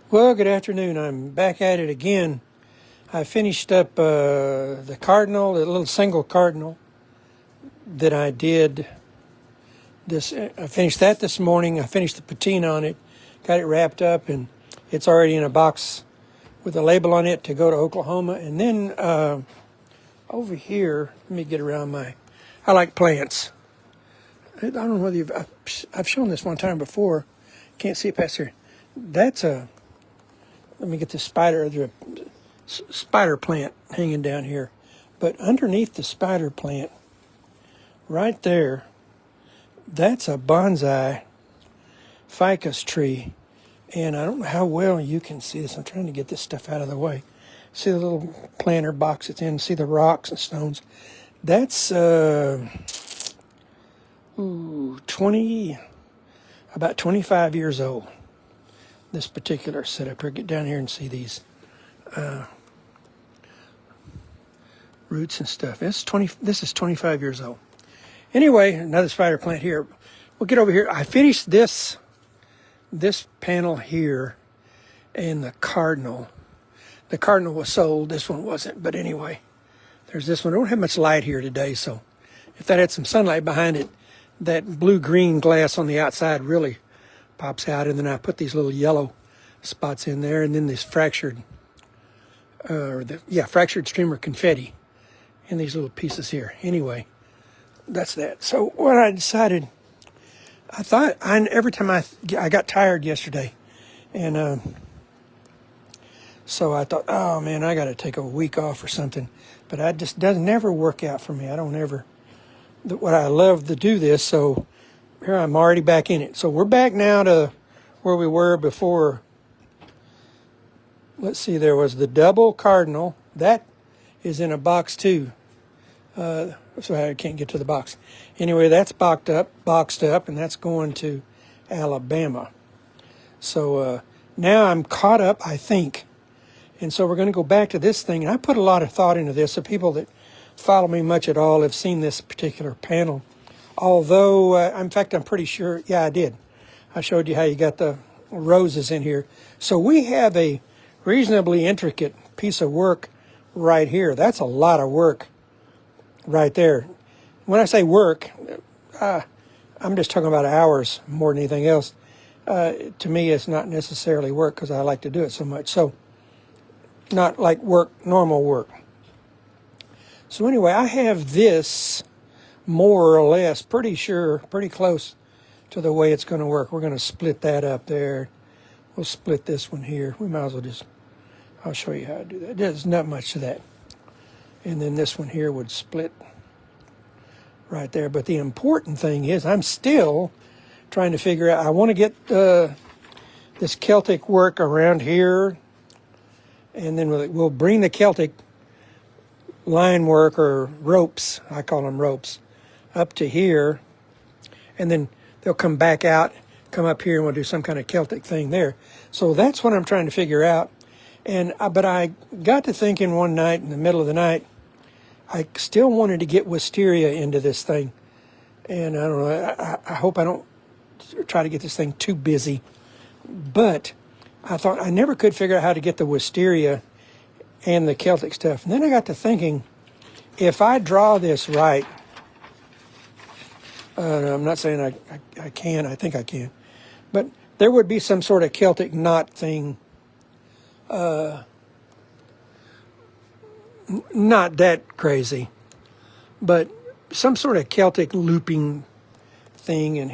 Well, good afternoon. I'm back at it again. I finished up the cardinal, the little single cardinal that I did. I finished that this morning. I finished the patina on it, got it wrapped up, and it's already in a box with a label on it to go to Oklahoma. And then over here, let me get around I like plants. I don't know whether I've shown this one time before. Can't see it past here. Let me get the spider plant hanging down here. But underneath the spider plant, right there, that's a bonsai ficus tree. And I don't know how well you can see this. I'm trying to get this stuff out of the way. See the little planter box it's in? See the rocks and stones? That's about 25 years old. This particular setup here. Get down here and see these roots and stuff. This is 25 years old. Anyway, another spider plant here. We'll get over here. I finished this panel here and the cardinal. The cardinal was sold. This one wasn't. But anyway, there's this one. I don't have much light here today, so if that had some sunlight behind it, that blue-green glass on the outside really pops out. And then I put these little yellow spots in there, and then this fractured streamer confetti in these little pieces here. Anyway, that's that. So what I decided, every time I got tired yesterday, and so I thought, oh man, I got to take a week off or something. But it just doesn't never work out for me. I don't ever. What I love to do this, so here I'm already back in it. So we're back now to where we were before. Let's see, there was the double cardinal. That is in a box too. So I can't get to the box. Anyway, that's boxed up, and that's going to Alabama. So now I'm caught up, I think. And so we're going to go back to this thing. And I put a lot of thought into this. The people that follow me much at all have seen this particular panel. Although, in fact, I'm pretty sure, yeah, I did. I showed you how you got the roses in here. So we have a reasonably intricate piece of work right here. That's a lot of work right there. When I say work, I'm just talking about hours more than anything else. To me, it's not necessarily work because I like to do it so much. So, not like work, normal work. So anyway, I have this more or less pretty close to the way it's going to work. We're going to split that up there. We'll split this one here. We might as well I'll show you how to do that. There's not much to that. And then this one here would split right there. But the important thing is I'm still trying to figure out, I want to get this Celtic work around here. And then we'll bring the Celtic line work, or ropes, I call them ropes, up to here. And then they'll come back out, come up here, and we'll do some kind of Celtic thing there. So that's what I'm trying to figure out. But I got to thinking one night, in the middle of the night, I still wanted to get wisteria into this thing. And I don't know, I hope I don't try to get this thing too busy. But I thought I never could figure out how to get the wisteria and the Celtic stuff. And then I got to thinking, if I draw this right, I'm not saying I can, I think I can, but there would be some sort of Celtic knot thing, not that crazy, but some sort of Celtic looping thing. And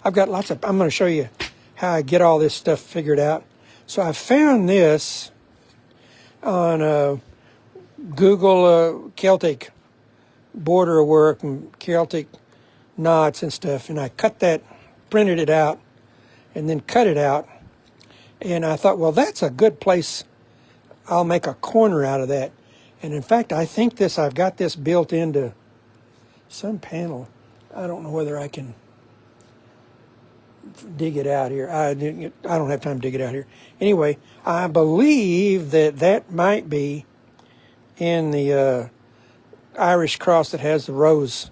I've got lots of, I'm going to show you how I get all this stuff figured out. So I found this on Google, Celtic border work and Celtic knots and stuff. And I printed it out, and then cut it out. And I thought, well, that's a good place. I'll make a corner out of that. And in fact, I think I've got this built into some panel. I don't know whether I can dig it out here. I don't have time to dig it out here. Anyway, I believe that might be in the Irish cross that has the rose,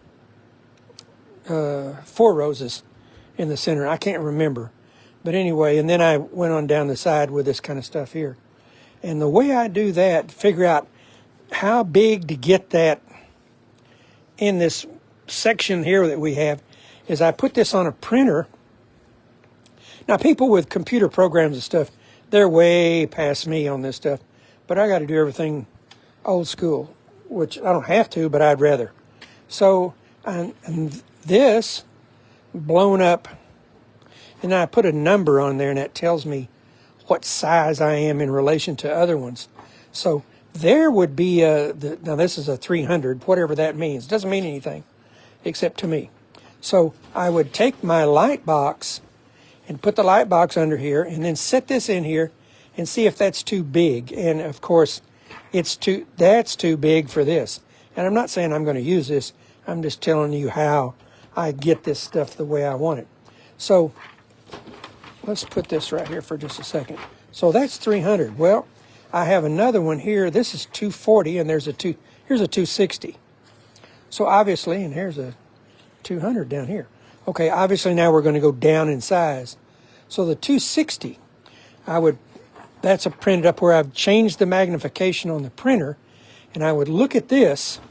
4 roses in the center. I can't remember, But anyway, and then I went on down the side with this kind of stuff here. And the way I do that, figure out how big to get that in this section here that we have, is I put this on a printer. Now, people with computer programs and stuff, they're way past me on this stuff. But I got to do everything old school, which I don't have to, but I'd rather. So, and this blown up, and I put a number on there, and that tells me what size I am in relation to other ones. So there would be now this is a 300, whatever that means. Doesn't mean anything, except to me. So I would take my light box and put the light box under here, and then set this in here and see if that's too big. And of course, that's too big for this. And I'm not saying I'm going to use this. I'm just telling you how I get this stuff the way I want it. So let's put this right here for just a second. So that's 300. Well, I have another one here. This is 240, and here's a 260. So obviously, and here's a 200 down here. Okay, obviously now we're going to go down in size. So the 260, that's a printed up where I've changed the magnification on the printer, and I would look at this,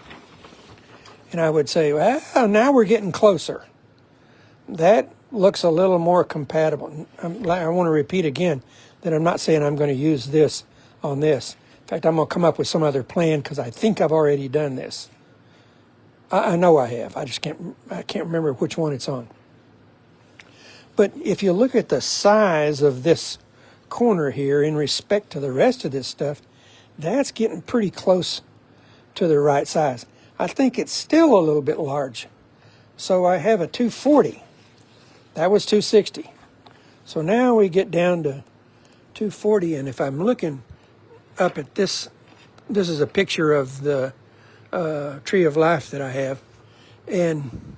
and I would say, well, now we're getting closer. That looks a little more compatible. I want to repeat again that I'm not saying I'm going to use this on this. In fact, I'm going to come up with some other plan because I think I've already done this. I know I have. I can't remember which one it's on. But if you look at the size of this corner here in respect to the rest of this stuff, that's getting pretty close to the right size. I think it's still a little bit large. So I have a 240. That was 260. So now we get down to 240, and if I'm looking up at this, this is a picture of the tree of life that I have, and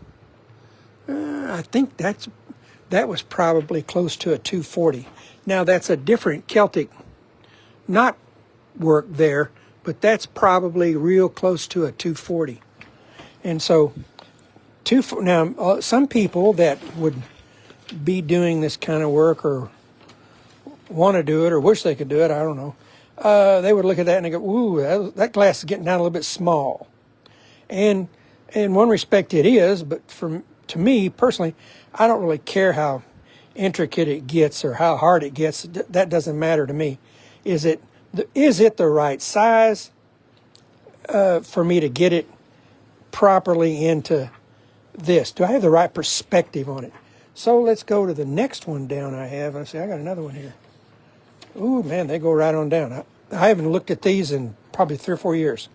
I think that was probably close to a 240. Now that's a different Celtic knot work there, but that's probably real close to a 240. And so now some people that would be doing this kind of work or want to do it or wish they could do it, I don't know, they would look at that and they go, ooh, that glass is getting down a little bit small. And in one respect it is, but to me personally, I don't really care how intricate it gets or how hard it gets. That doesn't matter to me. Is it the right size for me to get it properly into this? Do I have the right perspective on it? So let's go to the next one down I have. I see I got another one here. Ooh, man, they go right on down. I haven't looked at these in probably 3 or 4 years.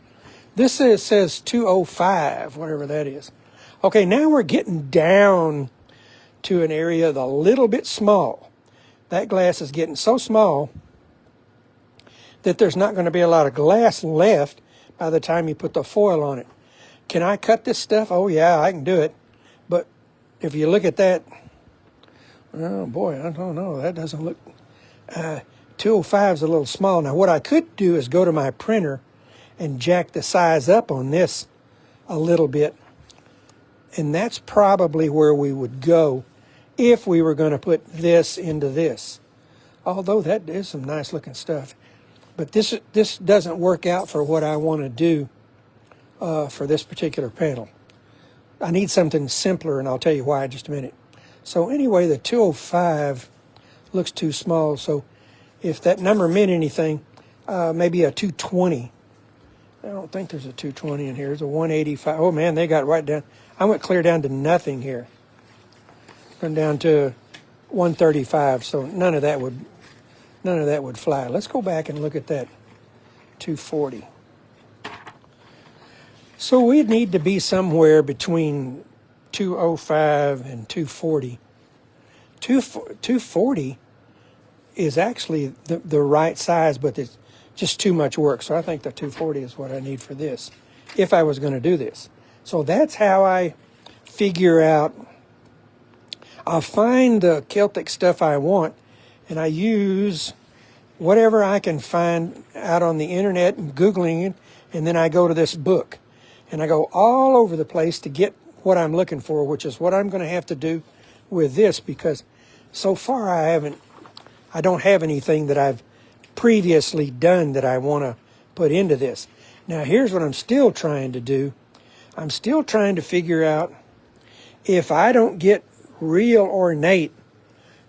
This says 205, whatever that is. Okay, now we're getting down to an area that's a little bit small. That glass is getting so small that there's not going to be a lot of glass left by the time you put the foil on it. Can I cut this stuff? Oh, yeah, I can do it. But if you look at that, oh, boy, I don't know. That doesn't look... 205 is a little small. Now, what I could do is go to my printer and jack the size up on this a little bit. And that's probably where we would go if we were going to put this into this. Although that is some nice looking stuff. But this doesn't work out for what I want to do for this particular panel. I need something simpler, and I'll tell you why in just a minute. So anyway, the 205 looks too small. So if that number meant anything, maybe a 220. I don't think there's a 220 in here. There's a 185. Oh, man, they got right down. I went clear down to nothing here. Went down to 135, so none of that would fly. Let's go back and look at that 240. So we'd need to be somewhere between 205 and 240. 240 is actually the right size, but it's just too much work. So I think the 240 is what I need for this, if I was going to do this. So that's how I figure out. I'll find the Celtic stuff I want, and I use whatever I can find out on the internet and Googling it, and then I go to this book. And I go all over the place to get what I'm looking for, which is what I'm going to have to do with this, because so far I don't have anything that I've previously done that I want to put into this. Now here's what I'm still trying to do. I'm still trying to figure out if I don't get real ornate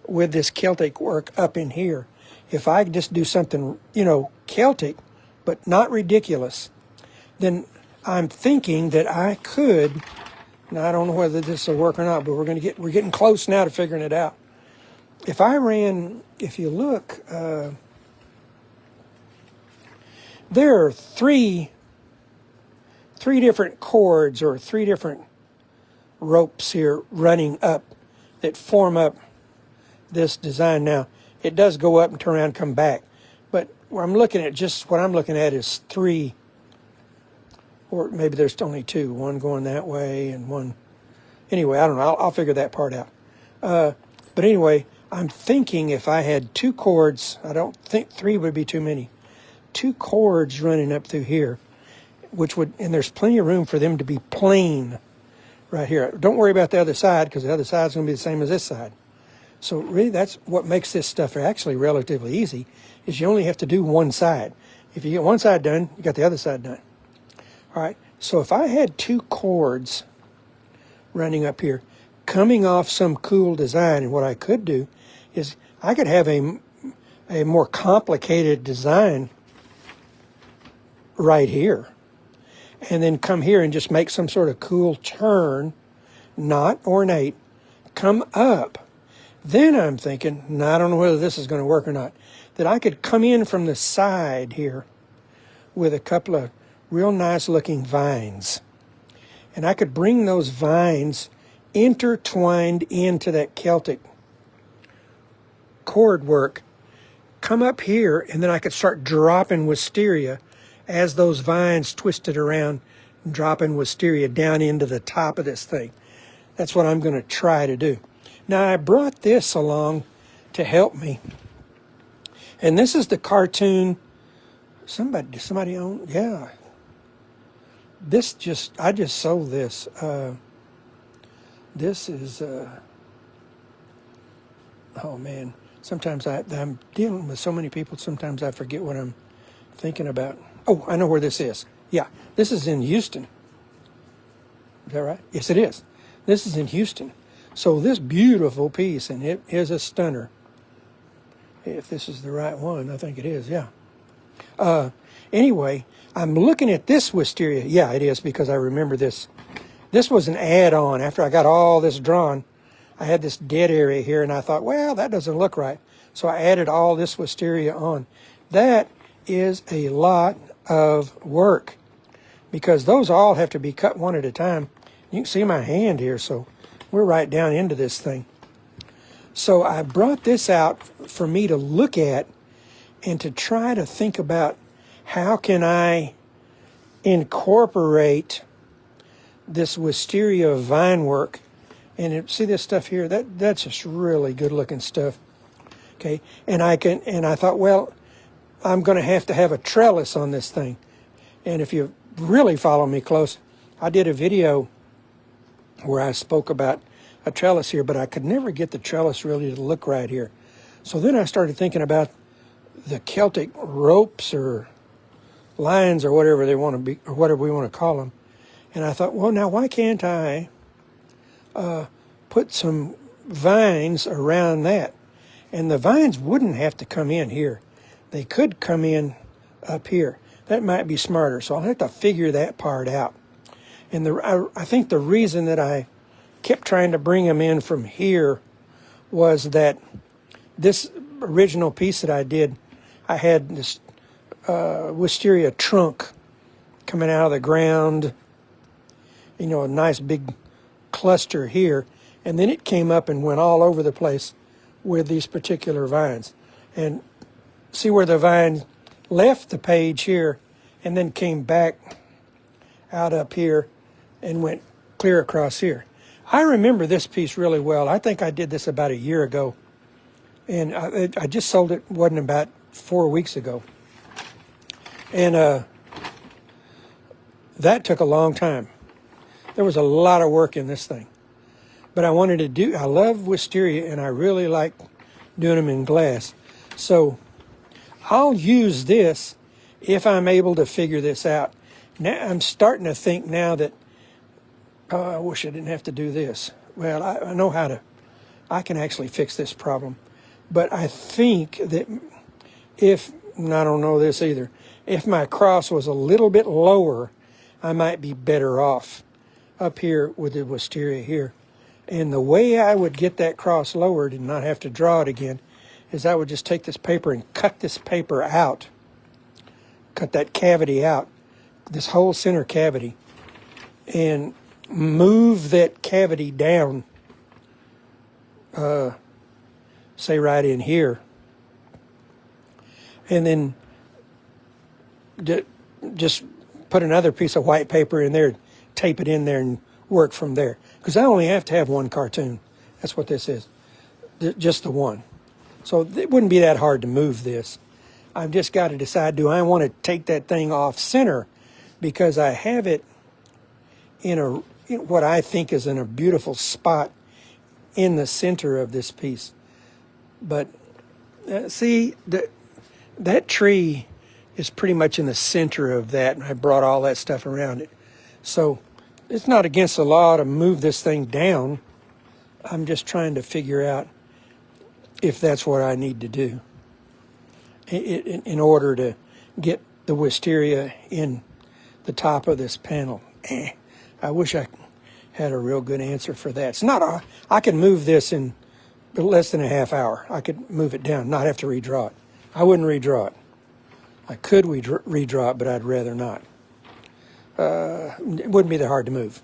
with this Celtic work up in here, if I just do something, Celtic, but not ridiculous, then I'm thinking that I could, now I don't know whether this will work or not, but we're getting close now to figuring it out. If you look, there are three different cords or three different ropes here running up that form up this design. Now, it does go up and turn around and come back, but what I'm looking at is three, or maybe there's only two, one going that way and one, anyway, I don't know, I'll figure that part out. But anyway, I'm thinking if I had two cords, I don't think three would be too many, two cords running up through here, and there's plenty of room for them to be plain right here. Don't worry about the other side, because the other side's going to be the same as this side. So really, that's what makes this stuff actually relatively easy, is you only have to do one side. If you get one side done, you got the other side done. All right, so if I had two cords running up here, coming off some cool design, and what I could do is I could have a more complicated design right here, and then come here and just make some sort of cool turn, not ornate, come up. Then I'm thinking, now I don't know whether this is going to work or not, that I could come in from the side here with a couple of real nice looking vines. And I could bring those vines intertwined into that Celtic cord work, come up here, and then I could start dropping wisteria as those vines twisted around, dropping wisteria down into the top of this thing. That's what I'm going to try to do. Now, I brought this along to help me. And this is the cartoon. Somebody own? Yeah. I just sold this. This is, oh man. Sometimes I'm dealing with so many people, sometimes I forget what I'm thinking about. Oh, I know where this is. Yeah, this is in Houston. Is that right? Yes, it is. This is in Houston. So this beautiful piece, and it is a stunner. If this is the right one, I think it is, yeah. Anyway, I'm looking at this wisteria. Yeah, it is, because I remember this. This was an add-on. After I got all this drawn, I had this dead area here, and I thought, well, that doesn't look right. So I added all this wisteria on. That is a lot of work, because those all have to be cut one at a time. You can see my hand here, so we're right down into this thing. So I brought this out for me to look at and to try to think about how can I incorporate this wisteria vine work. And see this stuff here? That's just really good looking stuff. Okay, and I thought, well, I'm going to have a trellis on this thing. And if you really follow me close, I did a video where I spoke about a trellis here, but I could never get the trellis really to look right here. So then I started thinking about the Celtic ropes or lines or whatever they want to be, or whatever we want to call them. And I thought, well, now why can't I put some vines around that? And the vines wouldn't have to come in here. They could come in up here. That might be smarter. So I'll have to figure that part out. And I think the reason that I kept trying to bring them in from here was that this original piece that I did, I had this wisteria trunk coming out of the ground, a nice big cluster here, and then it came up and went all over the place with these particular vines. And see where the vine left the page here and then came back out up here and went clear across here. I remember this piece really well. I think I did this about a year ago, and I just sold it, wasn't about 4 weeks ago. And that took a long time. There was a lot of work in this thing. but I wanted to do, I love wisteria, and I really like doing them in glass. So I'll use this if I'm able to figure this out. Now I'm starting to think now that, oh, I wish I didn't have to do this. Well, I know how to, I can actually fix this problem. But I think that if, and I don't know this either, if my cross was a little bit lower, I might be better off up here with the wisteria here. And the way I would get that cross lowered and not have to draw it again is I would just take this paper and cut this paper out. Cut that cavity out, this whole center cavity, and move that cavity down, say right in here. And then just put another piece of white paper in there, tape it in there, and work from there. Because I only have to have one cartoon. That's what this is, just the one. So it wouldn't be that hard to move this. I've just got to decide, do I want to take that thing off center because I have it in what I think is in a beautiful spot in the center of this piece. But see, that tree is pretty much in the center of that, and I brought all that stuff around it. So it's not against the law to move this thing down. I'm just trying to figure out if that's what I need to do in order to get the wisteria in the top of this panel. I wish I had a real good answer for that. It's not I can move this in less than a half hour. I could move it down, not have to redraw it. I wouldn't redraw it. I could redraw it, but I'd rather not. It wouldn't be that hard to move.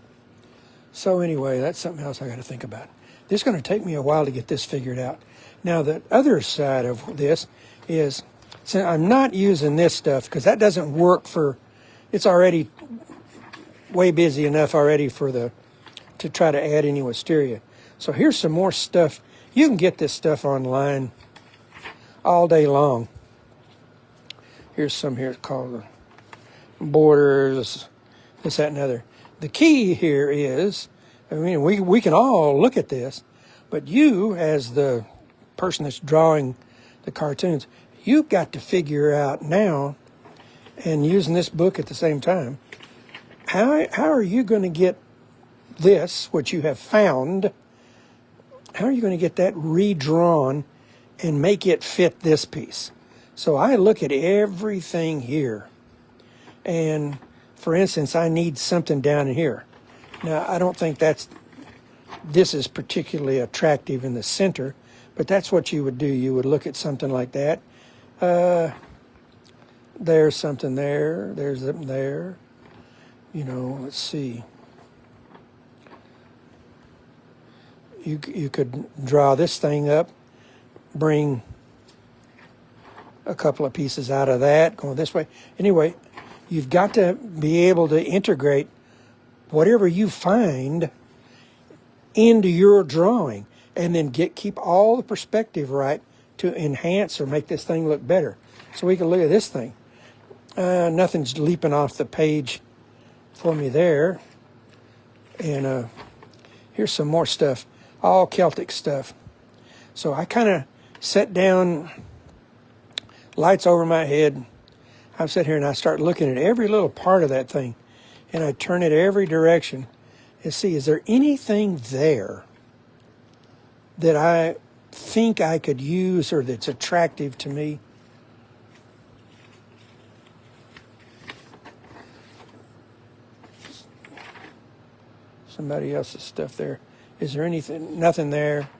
So anyway, that's something else I got to think about. This is going to take me a while to get this figured out. Now, the other side of this is, so I'm not using this stuff because that doesn't work for, it's already way busy enough already to try to add any wisteria. So here's some more stuff. You can get this stuff online all day long. Here's some here called borders, this, that, and other. The key here is, I mean, we can all look at this, but you, as the person that's drawing the cartoons, you've got to figure out now, and using this book at the same time, how are you going to get this, what you have found, how are you going to get that redrawn and make it fit this piece? So I look at everything here, and for instance, I need something down in here. Now, I don't think this is particularly attractive in the center, but that's what you would do. You would look at something like that. There's something there. There's something there. You know, let's see. You could draw this thing up, bring a couple of pieces out of that, going this way. Anyway, you've got to be able to integrate whatever you find into your drawing, and then keep all the perspective right to enhance or make this thing look better. So we can look at this thing. Nothing's leaping off the page for me there. And here's some more stuff, all Celtic stuff. So I kind of set down, lights over my head. I sit here and I start looking at every little part of that thing, and I turn it every direction and see, is there anything there that I think I could use or that's attractive to me? Somebody else's stuff there. Is there anything? Nothing there.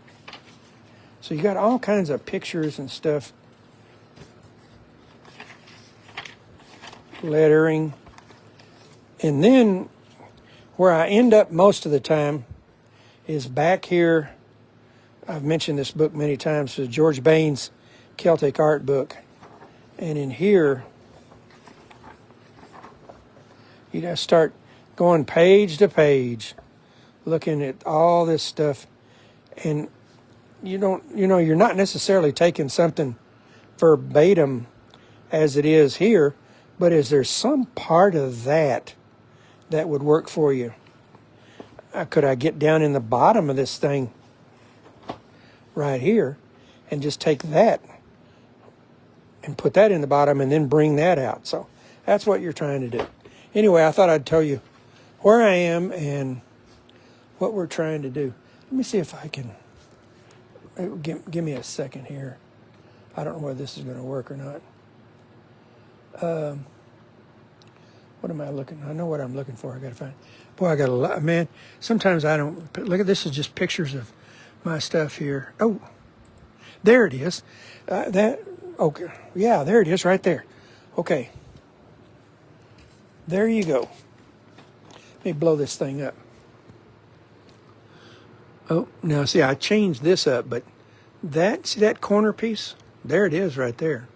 So you got all kinds of pictures and stuff. Lettering. And then where I end up most of the time is back here. I've mentioned this book many times. It's George Bain's Celtic art book. And in here, you gotta start going page to page, looking at all this stuff. And you're not necessarily taking something verbatim as it is here, but is there some part of that would work for you? could I get down in the bottom of this thing right here and just take that and put that in the bottom and then bring that out. So that's what you're trying to do. Anyway, I thought I'd tell you where I am and what we're trying to do. Let me see if I can, give me a second here. I don't know whether this is going to work or not. What am I looking? I know what I'm looking for. I got to find. Boy, I got a lot. Man, sometimes I don't. Look at this. Is just pictures of my stuff here. Oh, there it is. Okay. Yeah, there it is, right there. Okay. There you go. Let me blow this thing up. Oh, now see, I changed this up, but see that corner piece? There it is, right there.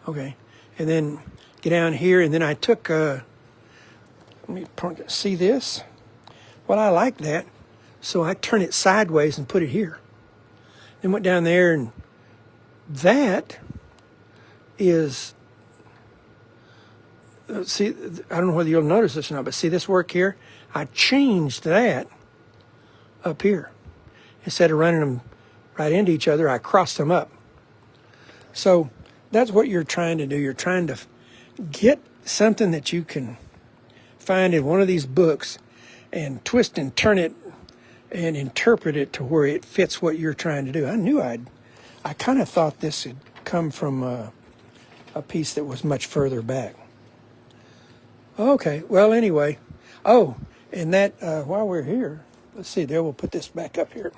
Okay, and then get down here, and then I took, let me see this? Well, I like that, so I turn it sideways and put it here. Then went down there, and that is, see, I don't know whether you'll notice this or not, but see this work here? I changed that up here. Instead of running them right into each other, I crossed them up. So that's what you're trying to do. You're trying to get something that you can find in one of these books and twist and turn it and interpret it to where it fits what you're trying to do. I kind of thought this had come from a piece that was much further back. Okay, well, anyway. Oh, and that, while we're here, let's see, there, we'll put this back up here.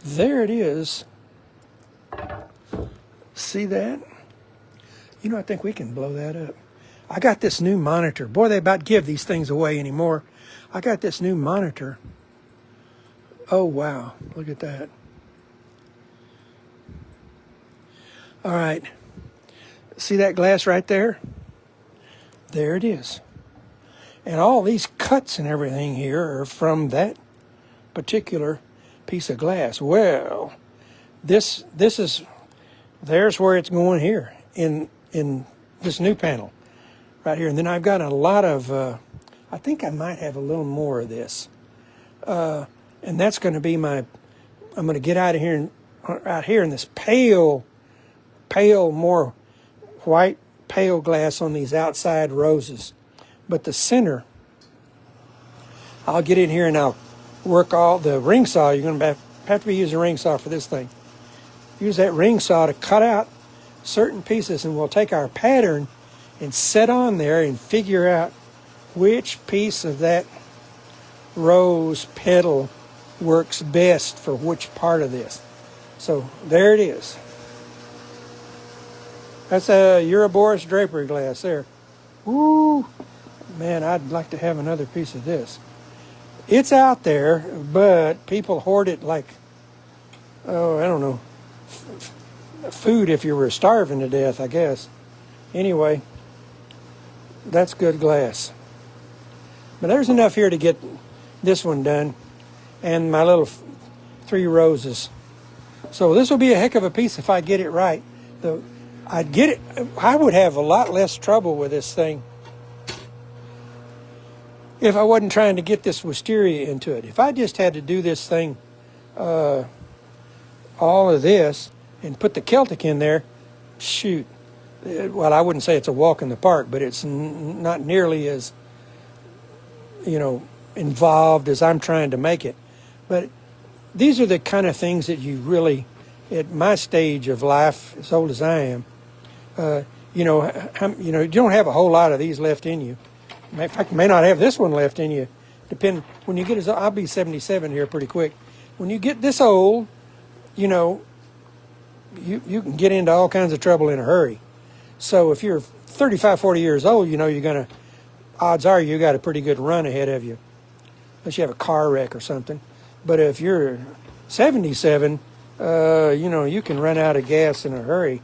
There it is. See that? You know, I think we can blow that up. I got this new monitor. Boy, they about give these things away anymore. I got this new monitor. Oh, wow. Look at that. All right. See that glass right there? There it is. And all these cuts and everything here are from that particular piece of glass. Well, there's where it's going here in this new panel right here. And then I've got a lot of, I think I might have a little more of this. And that's going to be I'm going to get out of here, out here in this pale, more white, pale glass on these outside roses. But the center, I'll get in here and I'll work all the ring saw. You're going to have to be using a ring saw for this thing. Use that ring saw to cut out certain pieces, and we'll take our pattern and set on there and figure out which piece of that rose petal works best for which part of this. So there it is. That's a Uroboros drapery glass there. Woo! Man, I'd like to have another piece of this. It's out there, but people hoard it like, oh, I don't know, food if you were starving to death, I guess. Anyway, that's good glass. But there's enough here to get this one done and my little 3 roses. So this will be a heck of a piece if I get it right. I would have a lot less trouble with this thing if I wasn't trying to get this wisteria into it. If I just had to do this thing, all of this, and put the Celtic in there, shoot. Well, I wouldn't say it's a walk in the park, but it's not nearly as, involved as I'm trying to make it. But these are the kind of things that you really, at my stage of life, as old as I am, you don't have a whole lot of these left in you. In fact, you may not have this one left in you. When you get I'll be 77 here pretty quick. When you get this old, you can get into all kinds of trouble in a hurry. So if you're 35, 40 years old, odds are you got a pretty good run ahead of you, unless you have a car wreck or something. But if you're 77, you can run out of gas in a hurry.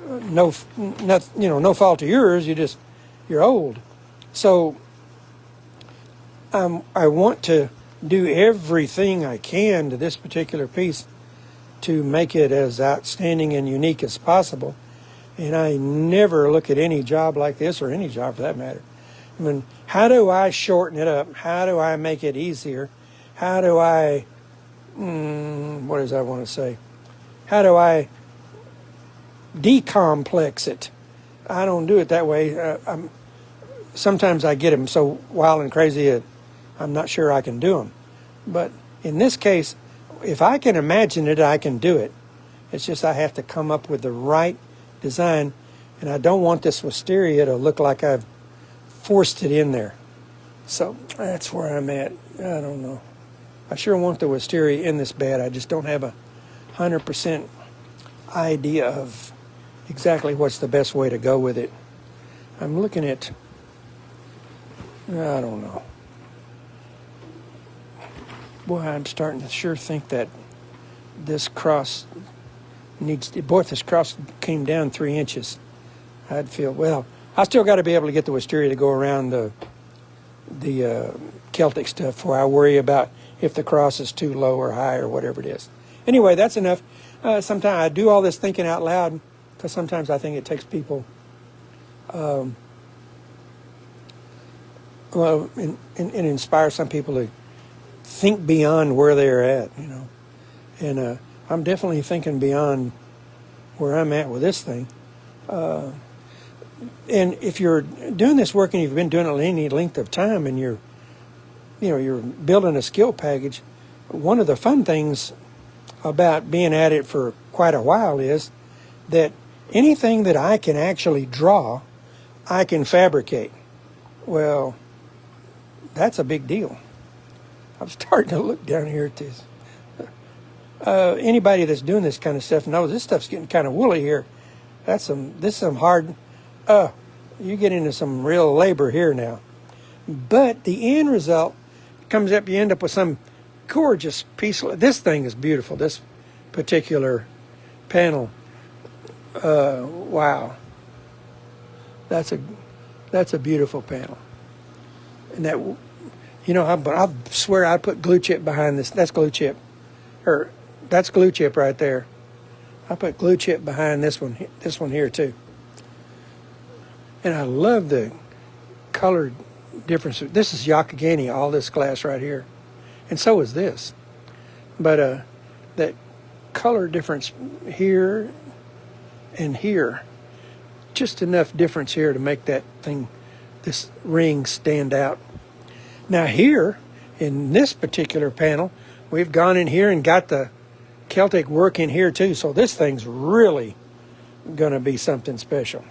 No fault of yours. You're old. So I want to do everything I can to this particular piece to make it as outstanding and unique as possible. And I never look at any job like this, or any job for that matter, I mean, how do I shorten it up? How do I make it easier? How do I, what does I want to say? How do I decomplex it? I don't do it that way. Sometimes I get them so wild and crazy I'm not sure I can do them. But in this case, if I can imagine it, I can do it. It's just I have to come up with the right design, and I don't want this wisteria to look like I've forced it in there. So that's where I'm at. I don't know. I sure want the wisteria in this bed. I just don't have 100% idea of exactly what's the best way to go with it. I'm looking at, I don't know. Boy, I'm starting to sure think that this cross needs to, boy, if this cross came down 3 inches, I'd feel, well, I still got to be able to get the wisteria to go around the Celtic stuff before I worry about if the cross is too low or high or whatever it is. Anyway, that's enough. Sometimes I do all this thinking out loud because sometimes I think it takes people, and inspire some people to think beyond where they're at, you know. And I'm definitely thinking beyond where I'm at with this thing. And if you're doing this work and you've been doing it any length of time and you're building a skill package, one of the fun things about being at it for quite a while is that anything that I can actually draw, I can fabricate. Well, that's a big deal. I'm starting to look down here at this. Anybody that's doing this kind of stuff knows this stuff's getting kind of woolly here. This is some hard, you get into some real labor here now. But the end result comes up, you end up with some gorgeous piece. This thing is beautiful, this particular panel. Wow. That's a beautiful panel. And that, you know, I swear I'd put glue chip behind this. That's glue chip. Or that's glue chip right there. I put glue chip behind this one here too. And I love the color difference. This is Yakagani, all this glass right here. And so is this. But that color difference here and here, just enough difference here to make that thing, this ring, stand out. Now here, in this particular panel, we've gone in here and got the Celtic work in here too, so this thing's really going to be something special.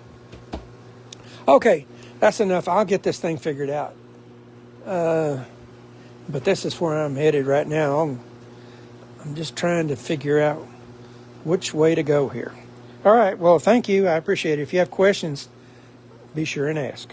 Okay, that's enough. I'll get this thing figured out. But this is where I'm headed right now. I'm just trying to figure out which way to go here. All right, well, thank you. I appreciate it. If you have questions, be sure and ask.